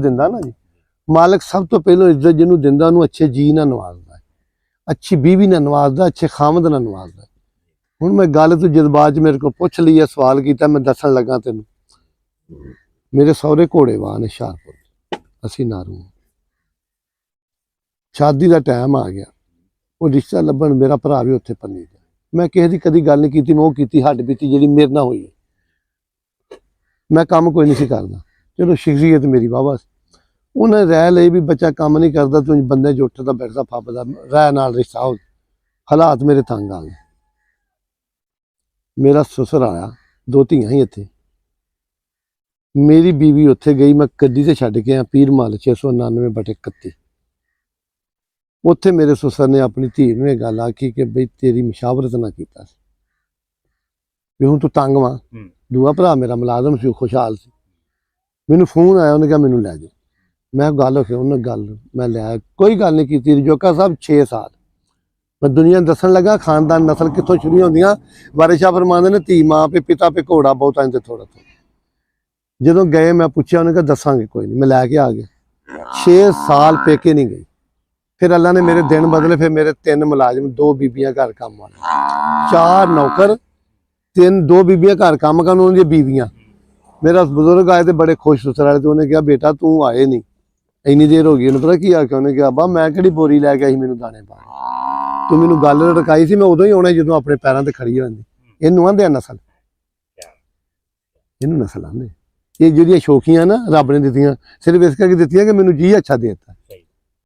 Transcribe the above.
ਦਿੰਦਾ ਨਾ ਜੀ, ਮਾਲਕ ਸਭ ਤੋਂ ਪਹਿਲਾਂ ਇੱਜ਼ਤ ਜਿਹਨੂੰ ਦਿੰਦਾ ਉਹਨੂੰ ਅੱਛੇ ਜੀ ਨਾਲ ਨਵਾਜ਼ਦਾ, ਅੱਛੀ ਬੀਵੀ ਨਾਲ ਨਵਾਜ਼ਦਾ, ਅੱਛੇ ਖਾਮਦ ਨਾਲ ਨਵਾਜ਼ਦਾ। ਹੁਣ ਮੈਂ ਗੱਲ ਤੂੰ ਜਜ਼ਬਾਤ 'ਚ ਮੇਰੇ ਕੋਲ ਪੁੱਛ ਲਈ ਹੈ, ਸਵਾਲ ਕੀਤਾ, ਮੈਂ ਦੱਸਣ ਲੱਗਾ ਤੈਨੂੰ। ਮੇਰੇ ਸਹੁਰੇ ਘੋੜੇਵਾਨ ਹੁਸ਼ਿਆਰਪੁਰ, ਅਸੀਂ ਨਾਰੂ। ਸ਼ਾਦੀ ਦਾ ਟਾਈਮ ਆ ਗਿਆ, ਉਹ ਰਿਸ਼ਤਾ ਲੱਭਣ, ਮੇਰਾ ਭਰਾ ਵੀ ਉੱਥੇ ਪੰਨੀ ਗਿਆ। ਮੈਂ ਕਿਸੇ ਦੀ ਕਦੀ ਗੱਲ ਨਹੀਂ ਕੀਤੀ, ਮੈਂ ਉਹ ਕੀਤੀ ਹੱਡ ਬੀਤੀ ਜਿਹੜੀ ਮੇਰੇ ਨਾਲ ਹੋਈ। ਮੈਂ ਕੰਮ ਕੋਈ ਨਹੀਂ ਸੀ ਕਰਦਾ, ਚਲੋ ਸ਼ਖਸੀਅਤ ਮੇਰੀ ਵਾਹਵਾ ਸੀ। ਉਹਨੇ ਰਾਇ ਲਈ ਵੀ ਬੱਚਾ ਕੰਮ ਨਹੀਂ ਕਰਦਾ, ਤੂੰ ਬੰਦੇ 'ਚ ਉੱਠਦਾ ਬੈਠਦਾ ਫੱਬਦਾ, ਰਾਇ ਨਾਲ ਰਿਸ਼ਤਾ ਹੋ। ਹਾਲਾਤ ਮੇਰੇ ਤੰਗ ਆ ਗਏ। ਮੇਰਾ ਸਸੁਰ ਆਇਆ, 2 ਧੀਆਂ ਹੀ ਇੱਥੇ, ਮੇਰੀ ਬੀਵੀ ਉੱਥੇ ਗਈ, ਮੈਂ ਗੱਡੀ ਤੇ ਛੱਡ ਕੇ ਆ ਪੀਰ ਮਹੱਲ 699/31। ਉੱਥੇ ਮੇਰੇ ਸਸੁਰ ਨੇ ਆਪਣੀ ਧੀ ਨੂੰ ਇਹ ਗੱਲ ਆਖੀ ਕਿ ਬਈ ਤੇਰੀ ਮਸ਼ਾਵਰਤ ਨਾ ਕੀਤਾ ਵੀ ਹੁਣ ਤੂੰ ਤੰਗ ਵਾਂ। ਦੂਆ ਭਰਾ ਮੇਰਾ ਮੁਲਾਜ਼ਮ ਸੀ, ਖੁਸ਼ਹਾਲ ਸੀ। ਮੈਨੂੰ ਫੋਨ ਆਇਆ, ਉਹਨੇ ਕਿਹਾ ਮੈਨੂੰ ਲੈ ਜਾ। ਮੈਂ ਗੱਲ ਹੋ ਕੇ ਉਹਨੇ ਗੱਲ ਮੈਂ ਲਿਆ, ਕੋਈ ਗੱਲ ਨਹੀਂ ਕੀਤੀ। ਰਜੋਕਾ ਸਾਹਿਬ 6 ਸਾਲ ਮੈਂ ਦੁਨੀਆ ਦੱਸਣ ਲੱਗਾ ਖਾਨਦਾਨ ਨਸਲ ਕਿੱਥੋਂ ਸ਼ੁਰੂ ਹੁੰਦੀਆਂ। ਵਾਰਿਸ ਸ਼ਾਹ ਫਰਮਾਉਂਦੇ ਨੇ ਧੀ ਮਾਂ ਪੇ ਪਿਤਾ ਪੇ ਘੋੜਾ ਬਹੁਤਾ ਇੰਜ ਥੋੜਾ ਥੋੜਾ। ਜਦੋਂ ਗਏ ਮੈਂ ਪੁੱਛਿਆ, ਉਹਨੇ ਕਿਹਾ ਦੱਸਾਂਗੇ ਕੋਈ ਨਹੀਂ। ਮੈਂ ਲੈ ਕੇ ਆ ਗਿਆ। 6 ਸਾਲ ਪੇਕੇ ਨਹੀਂ ਗਈ। ਫਿਰ ਅੱਲਾ ਨੇ ਮੇਰੇ ਦਿਨ ਬਦਲੇ, ਫਿਰ ਮੇਰੇ 3 ਮੁਲਾਜ਼ਮ, 2 ਬੀਬੀਆਂ ਘਰ ਕੰਮ ਵਾਲੇ, 4 ਨੌਕਰ, 2 ਬੀਬੀਆਂ ਘਰ ਕੰਮ ਕਰਨ, ਉਹਨਾਂ ਦੀਆਂ ਬੀਵੀਆਂ। ਮੇਰਾ ਬਜ਼ੁਰਗ ਆਏ ਤੇ ਬੜੇ ਖੁਸ਼ ਸਸੁਰ ਵਾਲੇ, ਤੇ ਉਹਨੇ ਕਿਹਾ ਬੇਟਾ ਤੂੰ ਆਏ ਨਹੀਂ, ਇੰਨੀ ਦੇਰ ਹੋ ਗਈ। ਉਹਨੂੰ ਪਤਾ ਕੀ ਆਖਿਆ, ਉਹਨੇ ਕਿਹਾ ਅੱਬਾ ਮੈਂ ਕਿਹੜੀ ਬੋਰੀ ਲੈ ਕੇ ਆਈ ਮੈਨੂੰ ਦਾਣੇ ਪਾ, ਤੂੰ ਮੈਨੂੰ ਗੱਲ ਰਕਾਈ ਸੀ, ਮੈਂ ਉਦੋਂ ਹੀ ਆਉਣਾ ਜਦੋਂ ਆਪਣੇ ਪੈਰਾਂ ਤੇ ਖੜੀ ਹੋ ਜਾਂਦੀ। ਇਹਨੂੰ ਆਂਦੇ ਆ ਨਸਲ, ਇਹਨੂੰ ਨਸਲ ਆਂਦੇ। ਇਹ ਜਿਹੜੀਆਂ ਸ਼ੌਕੀਆਂ ਨਾ ਰੱਬ ਨੇ ਦਿੱਤੀਆਂ, ਸਿਰਫ ਇਸ ਕਰਕੇ ਦਿੱਤੀਆਂ ਕਿ ਮੈਨੂੰ ਜੀ ਅੱਛਾ ਦੇ ਦਿੱਤਾ।